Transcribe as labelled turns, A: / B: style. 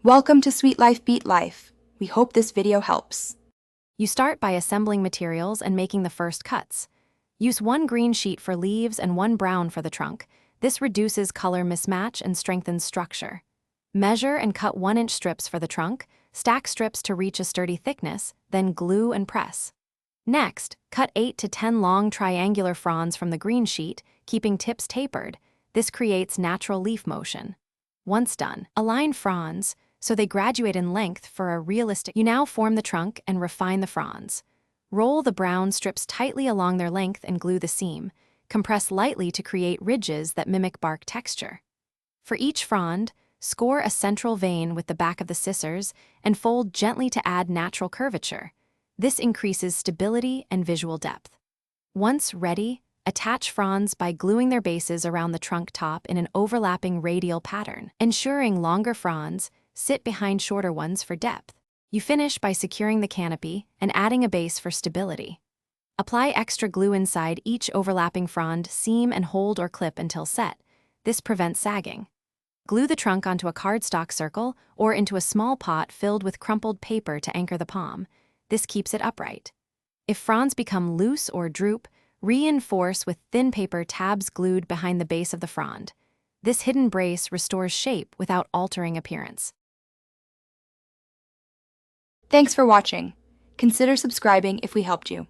A: Welcome to Sweet Life Beat Life. We hope this video helps.
B: You start by assembling materials and making the first cuts. Use one green sheet for leaves and one brown for the trunk. This reduces color mismatch and strengthens structure. Measure and cut 1-inch strips for the trunk, stack strips to reach a sturdy thickness, then glue and press. Next, cut 8 to 10 long triangular fronds from the green sheet, keeping tips tapered. This creates natural leaf motion. Once done, align fronds so they graduate in length for a realistic. You now form the trunk and refine the fronds. Roll the brown strips tightly along their length and glue the seam. Compress lightly to create ridges that mimic bark texture. For each frond, score a central vein with the back of the scissors and fold gently to add natural curvature. This increases stability and visual depth. Once ready, attach fronds by gluing their bases around the trunk top in an overlapping radial pattern, ensuring longer fronds sit behind shorter ones for depth. You finish by securing the canopy and adding a base for stability. Apply extra glue inside each overlapping frond, seam and hold or clip until set. This prevents sagging. Glue the trunk onto a cardstock circle or into a small pot filled with crumpled paper to anchor the palm. This keeps it upright. If fronds become loose or droop, reinforce with thin paper tabs glued behind the base of the frond. This hidden brace restores shape without altering appearance.
A: Thanks for watching. Consider subscribing if we helped you.